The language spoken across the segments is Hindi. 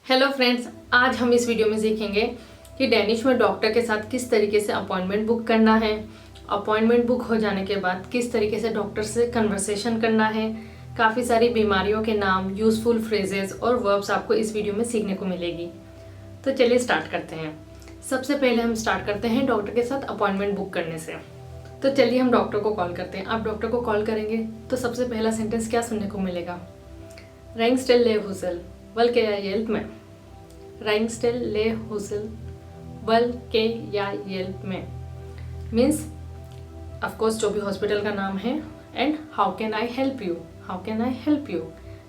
हेलो फ्रेंड्स, आज हम इस वीडियो में सीखेंगे कि डेनिश में डॉक्टर के साथ किस तरीके से अपॉइंटमेंट बुक करना है। अपॉइंटमेंट बुक हो जाने के बाद किस तरीके से डॉक्टर से कन्वर्सेशन करना है। काफ़ी सारी बीमारियों के नाम, यूजफुल फ्रेजेस और वर्ब्स आपको इस वीडियो में सीखने को मिलेगी। तो चलिए स्टार्ट करते हैं। सबसे पहले हम स्टार्ट करते हैं डॉक्टर के साथ अपॉइंटमेंट बुक करने से। तो चलिए हम डॉक्टर को कॉल करते हैं। आप डॉक्टर को कॉल करेंगे तो सबसे पहला सेंटेंस क्या सुनने को मिलेगा? Rijnstel le Husel, welke jij helpt me. Rijnstel le Husel, welke jij helpt me. Means, of course, जो भी हॉस्पिटल का नाम है and how can I help you. How can I help you.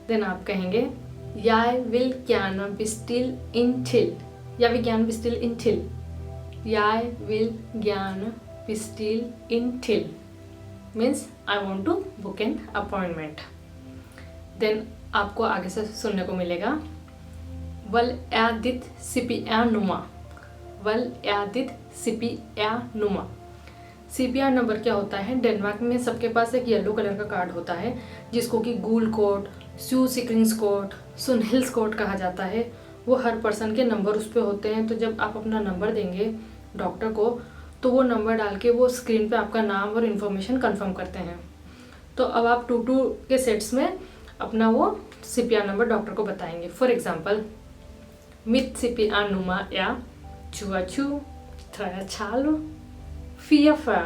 Then आप कहेंगे Jeg vil gjerne bestille en til. Jeg vil gerne bestille en til. Jeg vil gerne bestille en til. Means I want to book an appointment. Then आपको आगे से सुनने को मिलेगा वल एदित CPR नुमा। वल एदित CPR नुमा। CPR नंबर क्या होता है? डेनमार्क में सबके पास एक येलो कलर का कार्ड होता है जिसको कि गूल कोड, स्यू सिक्रिंग्स कोड, सुनहिल्स कोड कहा जाता है। वो हर पर्सन के नंबर उस पर होते हैं। तो जब आप अपना नंबर देंगे डॉक्टर को तो वो नंबर डाल के वो स्क्रीन पे आपका नाम और इन्फॉर्मेशन कंफर्म करते हैं। तो अब आप 2 के सेट्स में अपना वो CPR नंबर डॉक्टर को बताएंगे। फॉर एग्जाम्पल मिट CPR नुमा या चुआ चू थ्राया छालो फिया फा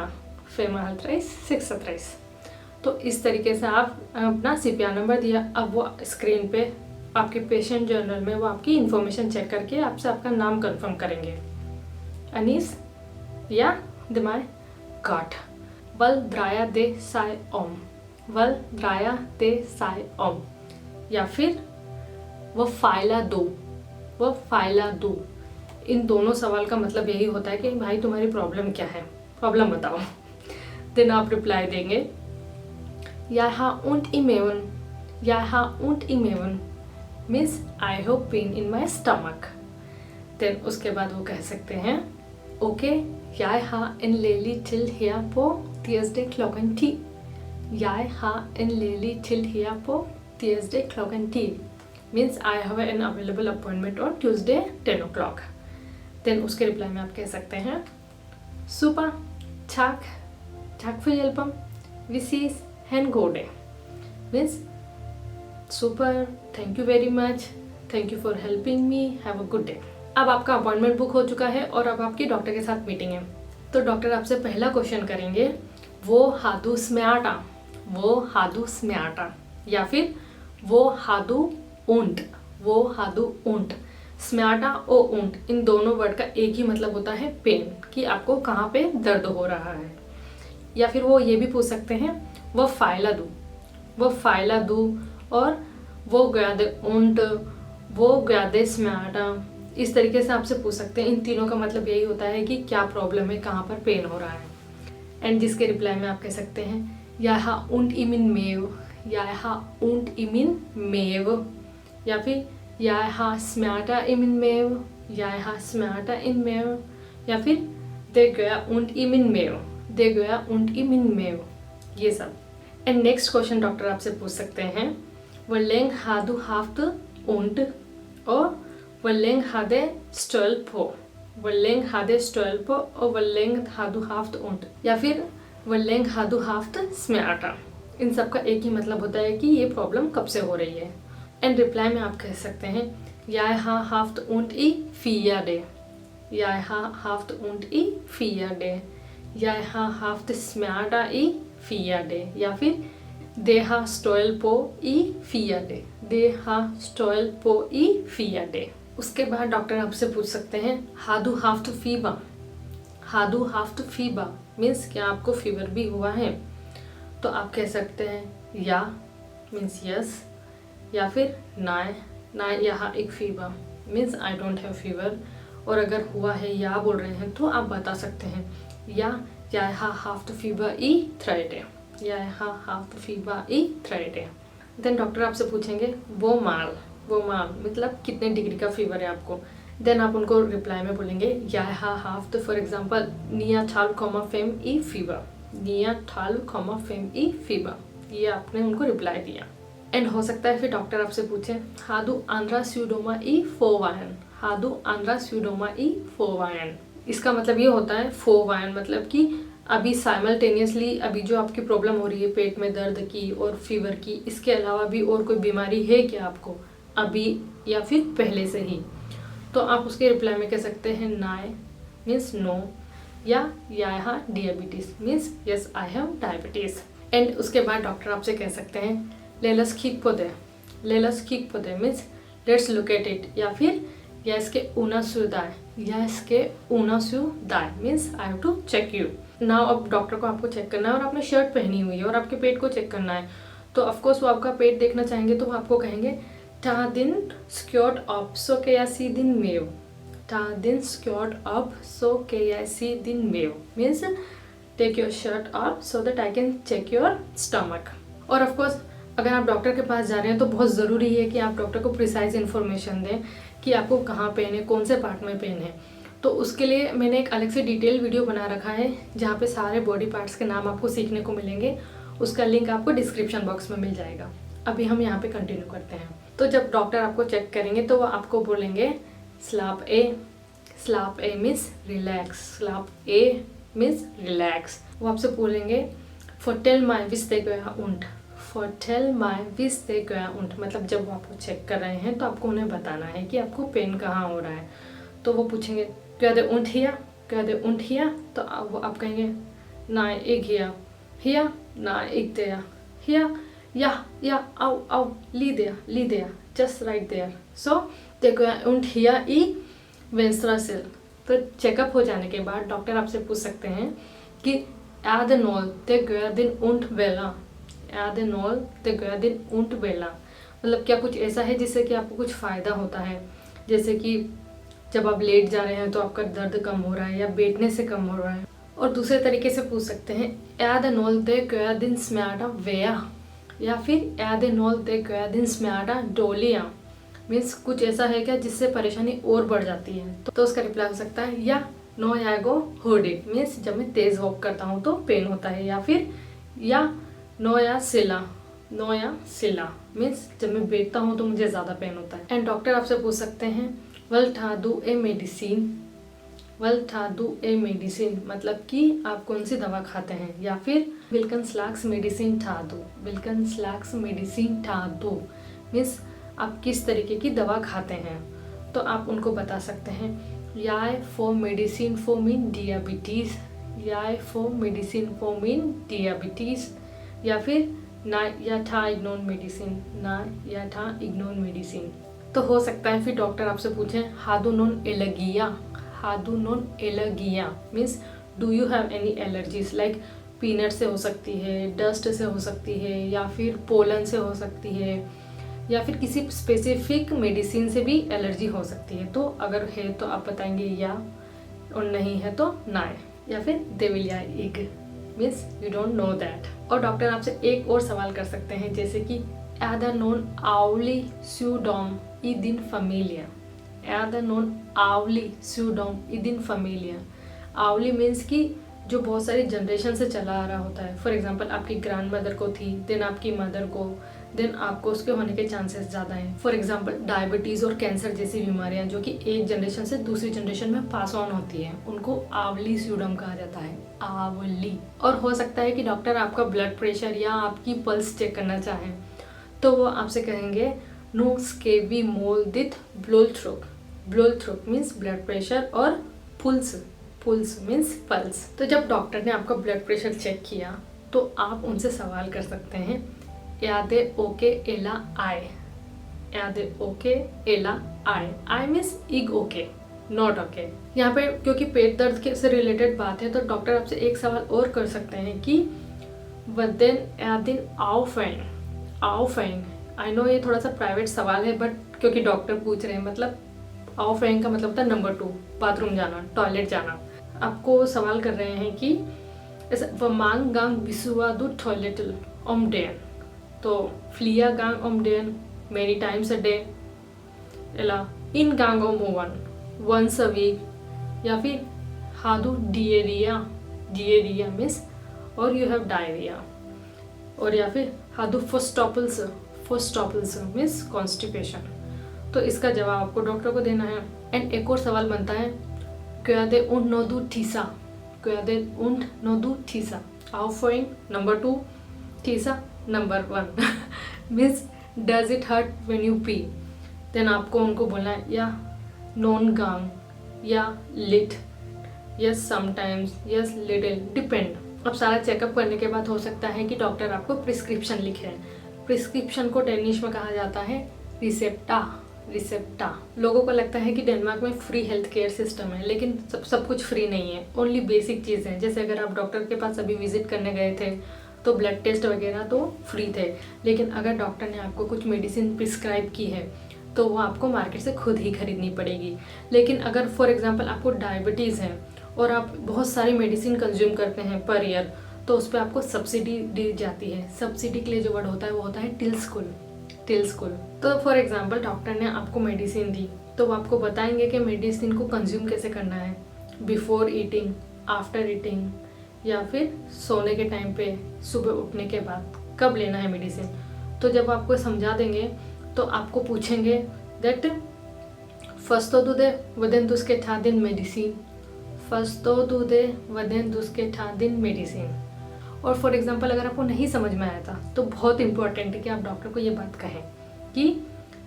फेमा 36 तो इस तरीके से आप अपना CPR नंबर दिया। अब वो स्क्रीन पे आपके पेशेंट जर्नल में वो आपकी इन्फॉर्मेशन चेक करके आपसे आपका नाम कंफर्म करेंगे। अनीस या दिमाय काट वल द्राया दे साय ओम। वल द्राया दे साय ओम या फिर वह फाइला दो। वह फाइला दो। इन दोनों सवाल का मतलब यही होता है कि भाई तुम्हारी प्रॉब्लम क्या है, प्रॉब्लम बताओ। देन आप रिप्लाई देंगे Jeg har ondt i maven. Jeg har ondt i maven means I have pain in my stomach. Then उसके बाद वो कह सकते हैं okay jeg har en ledig til her på tirsdag klokken 10. Jeg har en ledig til her på tirsdag klokken 10 means I have an available appointment on Tuesday 10 o'clock. Then उसके रिप्लाई में आप कह सकते हैं super tack för hjälpen. Vi ses and go day means super, thank you very much, thank you for helping me, have a good day. अब आपका अपॉइंटमेंट बुक हो चुका है और अब आपकी डॉक्टर के साथ मीटिंग है। तो डॉक्टर आपसे पहला क्वेश्चन करेंगे वो हादू स्म्याटा। वो हादू स्म्याटा या फिर वो हादू ऊंट। वो हादू ऊंट। स्म्याटा ओ ऊंट, इन दोनों वर्ड का एक ही मतलब होता है पेन, कि आपको कहाँ पे दर्द हो रहा है। या फिर वो ये भी पूछ सकते हैं वो फाइला दू। वो फाइला दू और वो ग्यादे ऊंट, वो ग्यादे स्म्याटा, इस तरीके से आपसे पूछ सकते हैं। इन तीनों का मतलब यही होता है कि क्या प्रॉब्लम है, कहाँ पर पेन हो रहा है। एंड जिसके रिप्लाई में आप कह सकते हैं Jeg har ondt i min mave. Jeg har ondt i min mave. या फिर Jeg har smerter i min mave. Jeg har smerter i min mave. या फिर Det gør ondt i min mave. Det gør ondt i min mave. ये सब। एंड नेक्स्ट क्वेश्चन डॉक्टर आपसे पूछ सकते हैं Hvor længe har du haft ondt? और Hvor længe har det stølt på? Hvor længe har det stølt på? og Hvor længe har du haft ondt? या फिर Hvor længe har du haft smerter? इन सब का एक ही मतलब होता है कि ये प्रॉब्लम कब से हो रही है। एंड रिप्लाई में आप कह सकते हैं Jeg har haft ondt i 4 dage. Jeg har haft ondt i 4 dage. Jeg har haft smerter i 4 dage. या फिर Det har stølt på i 4 dage. Det har stølt på i 4 dage. उसके बाद डॉक्टर आपसे पूछ सकते हैं Har du haft fever? Har du haft fever means क्या आपको फीवर भी हुआ है? तो आप कह सकते हैं या मीन्स यस या फिर ना यहाँ एक fever means I don't have fever. और अगर हुआ है या बोल रहे हैं तो आप बता सकते हैं या Jeg har haft fever i 3 dager. Jeg har haft fever i 3 dager. Then doctor आपसे पूछेंगे वो माल मतलब कितने डिग्री का फीवर है आपको। देन आप उनको रिप्लाई में बोलेंगे Jeg har haft for example 9,5 i fever. 9,5 i fever. ये आपने उनको रिप्लाई दिया। एंड हो सकता है फिर डॉक्टर आपसे पूछे हादू आंद्रा स्यूडोमा ई फोवायन, हादू आंद्रा स्यूडोमा ई फोवायन। इसका मतलब ये होता है फोवायन मतलब कि अभी साइमल्टेनियसली अभी जो आपकी प्रॉब्लम हो रही है पेट में दर्द की और फीवर की, इसके अलावा भी और कोई बीमारी है क्या आपको अभी या फिर पहले से ही। तो आप उसके रिप्लाई में कह सकते हैं नाय मीन्स नो, या यहाँ डियाबिटीज means yes I have diabetes. And उसके बाद डॉक्टर आपसे कह सकते हैं लेलस किक på det, लेलस किक på det means let's look at it, या फिर jag ska undersöka dig, jag ska undersöka dig means I have to check you. Now अब डॉक्टर को आपको चेक करना है और आपने शर्ट पहनी हुई है और आपके पेट को चेक करना है, तो ऑफकोर्स वो आपका पेट देखना चाहेंगे, तो वो आपको कहेंगे ta din skjort up så kan jag se din mev, ta din skjort up so kan jag se din mev means take your shirt up so that I can check your stomach। और ऑफकोर्स अगर आप डॉक्टर के पास जा रहे हैं तो बहुत ज़रूरी है कि आप डॉक्टर को प्रिसाइज इन्फॉर्मेशन दें कि आपको कहाँ पेन है, कौन से पार्ट में पेन है। तो उसके लिए मैंने एक अलग से डिटेल वीडियो बना रखा है जहाँ पे सारे बॉडी पार्ट्स के नाम आपको सीखने को मिलेंगे, उसका लिंक आपको डिस्क्रिप्शन बॉक्स में मिल जाएगा। अभी हम यहाँ पे कंटिन्यू करते हैं। तो जब डॉक्टर आपको चेक करेंगे तो वो आपको बोलेंगे स्लाप ए मीन्स रिलैक्स, स्लाप ए मीन्स रिलैक्स। वो आपसे बोलेंगे फॉटेल माई विस दे गया उंट, फॉटेल माई विस दे गया उंट मतलब जब वो आपको चेक कर रहे हैं तो आपको उन्हें बताना है कि आपको पेन कहाँ हो रहा है। तो वो पूछेंगे क्या दे उंट हिया, क्या दे उंट हिया, तो आप कहेंगे ना एक हिया ना एक दया हिया या au lie just right there so det går ont här i vänstra sill। तो चेकअप हो जाने के बाद डॉक्टर आपसे पूछ सकते हैं कि är det nål det gör din ont välla, är det nål det gör din ont välla मतलब क्या कुछ ऐसा है जिससे कि आपको कुछ फ़ायदा होता है, जैसे कि जब आप लेट जा रहे हैं तो आपका दर्द कम हो रहा है या बैठने से कम हो रहा है। और दूसरे तरीके से पूछ सकते हैं är det nål det gör din smärta välla, या फिर är det nål det gör din smärta dåliga means कुछ ऐसा है क्या जिससे परेशानी और बढ़ जाती है। तो उसका रिप्लाई हो सकता है या नो या गो होडिक मीन्स जब मैं तेज वॉक करता हूँ तो पेन होता है, या फिर या नो या सिला मीन्स जब मैं बैठता हूँ तो मुझे ज़्यादा पेन होता है। एंड डॉक्टर आपसे पूछ सकते हैं वेल था डू ए मेडिसिन, वेल था डू ए मेडिसिन मतलब कि आप कौन सी दवा खाते हैं, या फिर विल्कन स्लैक्स मेडिसिन था दो, विल्कन स्लैक्स मेडिसिन था दो मीन्स आप किस तरीके की दवा खाते हैं। तो आप उनको बता सकते हैं याय फॉर मेडिसिन फॉर मीन डियाबिटीज़, याय फॉर मेडिसिन फॉर मीन डियाबिटीज़, या फिर ना या था इग्नोर मेडिसिन, ना या था इग्नोर मेडिसिन। तो हो सकता है फिर डॉक्टर आपसे पूछें हादू नॉन एलर्गिया, हादू नॉन एलर्गिया means do you have any allergies like peanut से हो सकती है, डस्ट से हो सकती है, या फिर पोलन से हो सकती है, या फिर किसी स्पेसिफिक मेडिसिन से भी एलर्जी हो सकती है। तो अगर है तो आप बताएंगे या, और नहीं है तो ना, या फिर दे विल या इग means you don't know that. और डॉक्टर आपसे एक और सवाल कर सकते हैं जैसे कि एदा नॉन आवली स्यूडोम ई दिन फैमिलिया, एदा नॉन आवली स्यूडोम ई दिन फैमिलिया। आवली मीन्स कि जो बहुत सारी जनरेशन से चला आ रहा होता है। फॉर एग्जांपल आपकी ग्रैंड मदर को थी, देन आपकी मदर को, देन आपको उसके होने के चांसेस ज़्यादा हैं। फॉर एग्जांपल डायबिटीज़ और कैंसर जैसी बीमारियां जो कि एक जनरेशन से दूसरी जनरेशन में पास ऑन होती हैं, उनको आवली स्यूडम कहा जाता है, आवली। और हो सकता है कि डॉक्टर आपका ब्लड प्रेशर या आपकी पल्स चेक करना चाहें, तो वो आपसे कहेंगे नो स्केवी मोल दिथ ब्लोलथ्रुक, ब्लोलथ्रुक मीन्स ब्लड प्रेशर, और पुल्स मीन्स पल्स। तो जब डॉक्टर ने आपका ब्लड प्रेशर चेक किया तो आप उनसे सवाल कर सकते हैं यादे ओके एला आई, यादे ओके एला आई मीन्स इग ओके नॉट ओके। यहाँ पे क्योंकि पेट दर्द के से रिलेटेड बात है तो डॉक्टर आपसे एक सवाल और कर सकते हैं कि वदेन यादिन आओ फैंग। आई नो ये थोड़ा सा प्राइवेट सवाल है बट क्योंकि डॉक्टर पूछ रहे हैं, मतलब आओ फैंग का मतलब होता है नंबर 2 बाथरूम जाना, टॉयलेट जाना। आपको सवाल कर रहे हैं कि वमांग गांग बिसुआ दू टॉयलेटल ओम डेन, तो फ्लिया गांग ओम डेन मेनी टाइम्स अ डे, एला इन गांग ओम ओवन वंस अ वीक, या फिर हादू डिएरिया मीन्स और यू हैव डायरिया, और या फिर हादू फोस्टॉपल्स मीन्स कॉन्स्टिपेशन। तो इसका जवाब आपको डॉक्टर को देना है। एंड एक और सवाल बनता है, क्यादे उंड नोदू ठीसा, क्यादे उंड नोदू ठीसा, आउफोइंग नंबर 2, ठीसा number 1 means does it hurt when you pee. Then आपको उनको बोलना है या नॉन गांग या लिट, yes sometimes, yes little, depend. अब सारा चेकअप करने के बाद हो सकता है कि डॉक्टर आपको प्रिस्क्रिप्शन लिखे। प्रिस्क्रिप्शन को डेनिश में कहा जाता है रिसेप्टा, रिसेप्टा। लोगों को लगता है कि डेनमार्क में फ्री हेल्थ केयर सिस्टम है, लेकिन सब कुछ फ्री नहीं है। ओनली बेसिक चीज़ें, जैसे अगर आप डॉक्टर के पास अभी विजिट करने गए थे तो ब्लड टेस्ट वगैरह तो फ्री थे, लेकिन अगर डॉक्टर ने आपको कुछ मेडिसिन प्रिस्क्राइब की है तो वो आपको मार्केट से खुद ही खरीदनी पड़ेगी। लेकिन अगर फॉर एग्जांपल आपको डायबिटीज़ है और आप बहुत सारी मेडिसिन कंज्यूम करते हैं पर ईयर, तो उस पर आपको सब्सिडी दी जाती है। सब्सिडी के लिए जो वर्ड होता है वो होता है टिल्स्कुल, टिल्स्कुल। तो फॉर एग्जांपल डॉक्टर ने आपको मेडिसिन दी तो वो आपको बताएंगे कि मेडिसिन को कंज्यूम कैसे करना है, बिफोर ईटिंग, आफ्टर ईटिंग, या फिर सोने के टाइम पे, सुबह उठने के बाद कब लेना है मेडिसिन। तो जब आपको समझा देंगे तो आपको पूछेंगे दैट फर्स्ट तो दूधे वदेन दुस्के ठा दिन मेडिसिन, फर्स्ट तो दूधे वदेन दुस्के ठा दिन मेडिसिन। और फॉर एग्जांपल अगर आपको नहीं समझ में आया था तो बहुत इंपॉर्टेंट है कि आप डॉक्टर को ये बात कहें कि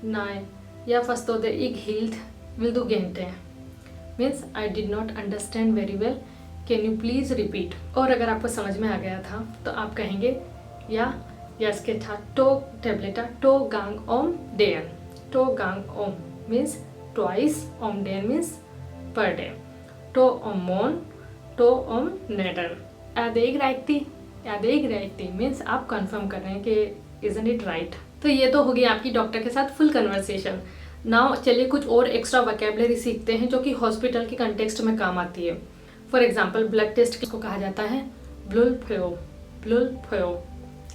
नाय या फर्स्ट तो दे इग हील्ड विल डू गेंटे, means I did not understand very well, can you please repeat. और अगर आपको समझ में आ गया था तो आप कहेंगे या यस्के था टो टेबलेटा टो गांग ओम डेन, टो गांग ओम मीन्स ट्वाइस, ओम डेन मीन्स पर डे, टो ओम मोन, टो ओम नेडर। यादेग राइटी मीन्स आप कंफर्म कर रहे हैं कि इजंट इट राइट। तो ये तो होगी आपकी डॉक्टर के साथ फुल कन्वर्सेशन। नाउ चलिए कुछ और एक्स्ट्रा वोकैबुलरी सीखते हैं जो कि हॉस्पिटल के कंटेक्स्ट में काम आती है। फॉर एग्जाम्पल ब्लड टेस्ट किसको कहा जाता है, ब्लूल फ्यो, ब्लूल फ्यो।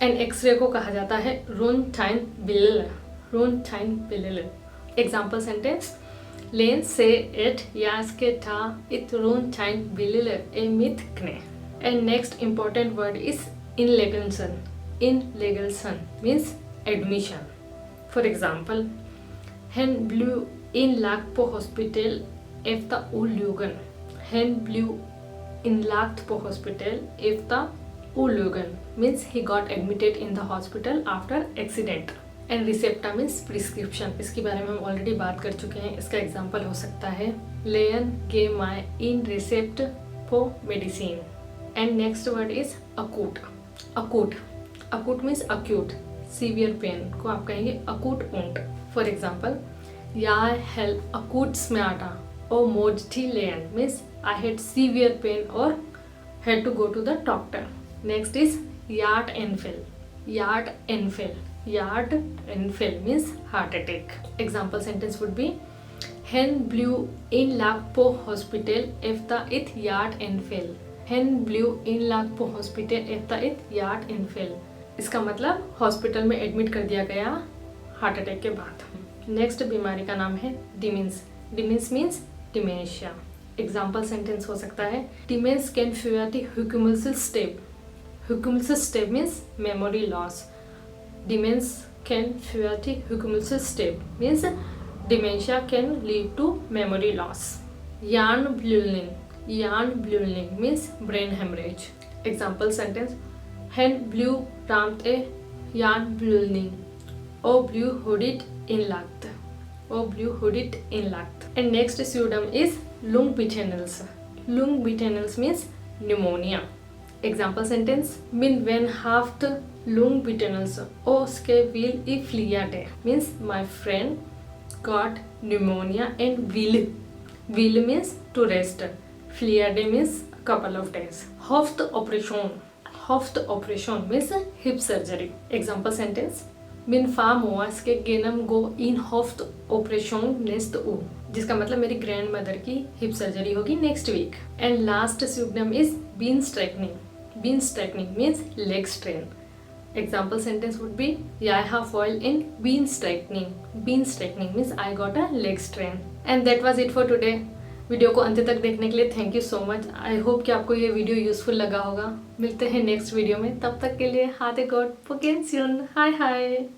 एंड एक्सरे को कहा जाता है रूनटाइन बिलिल, रूनटाइन बिलिल। एग्जाम्पल सेंटेंस, लेन से एट यास्के था इत रूनटाइन बिलिल ए मिथ कने। And next important word is इनलेगल्सन, इनलेगल्सन means admission. For example hen blev innlagt på hospital efter olyckan, hen blev innlagt på hospital efter olyckan means he got admitted in the hospital after accident. And रिसेप्टा मीन्स प्रिस्क्रिप्शन, इसके बारे में हम ऑलरेडी बात कर चुके हैं। इसका एग्जाम्पल हो सकता है लेयन गे माई इन रिसेप्ट for medicine. And next word is अकूट, अकूट, अकूट मीन्स अक्यूट, सीवियर पेन को आप कहेंगे अकूट ऊंट। For example jag hade akut smärta och mådde till en means I had severe pain or had to go to the doctor. Next is hjärtinfall, hjärtinfall, hjärtinfall means heart attack. Example sentence would be hen blev inlagd på hospital efter ett hjärtinfall, hen blev inlagd på hospital efter ett hjärtinfall। इसका मतलब हॉस्पिटल में एडमिट कर दिया गया हार्ट अटैक के बाद। नेक्स्ट बीमारी का नाम है डिमेंस, डिमेंस मीन्स डिमेंशिया। एग्जाम्पल सेंटेंस हो सकता है डिमेंस कैन फ्यूर द हुकुमल्सस्टेप, हुकुमल्सस्टेप मीन्स मेमोरी लॉस, डिमेंस कैन फ्यूर द हुकुमल्सस्टेप means dementia can lead to memory loss. hjärnblödning, hjärnblödning means brain haemorrhage. Example sentence hen blev ramt av hjärnblödning och blev hurtigt inlagt, och blev hurtigt inlagt. And next symptom is lungbetennelse, lungbetennelse means pneumonia. Example sentence min vän haft lungbetennelse och ska vill i flera dagar means my friend got pneumonia and will means to rest, flera dagar means couple of days. Hoftoperation, hoftoperation means hip surgery. Example sentence min farmor ska genomgå en hoftoperation nästa år, जिसका मतलब मेरी ग्रैंड मदर की हिप सर्जरी होगी next week. And last symptom is बीन स्ट्रेकनिंग, बीन स्ट्रेकनिंग means leg strain. Example sentence would be आई हैव फॉल इन बीन स्ट्रेकनिंग, बीन स्ट्रेकनिंग means I got a leg strain. And that was it for today. Video को अंत तक देखने के लिए thank you so much. I hope कि आपको ये वीडियो यूजफुल लगा होगा। मिलते हैं नेक्स्ट वीडियो में, तब तक के लिए हाथे गॉड पोकेंसियन, हाय हाय।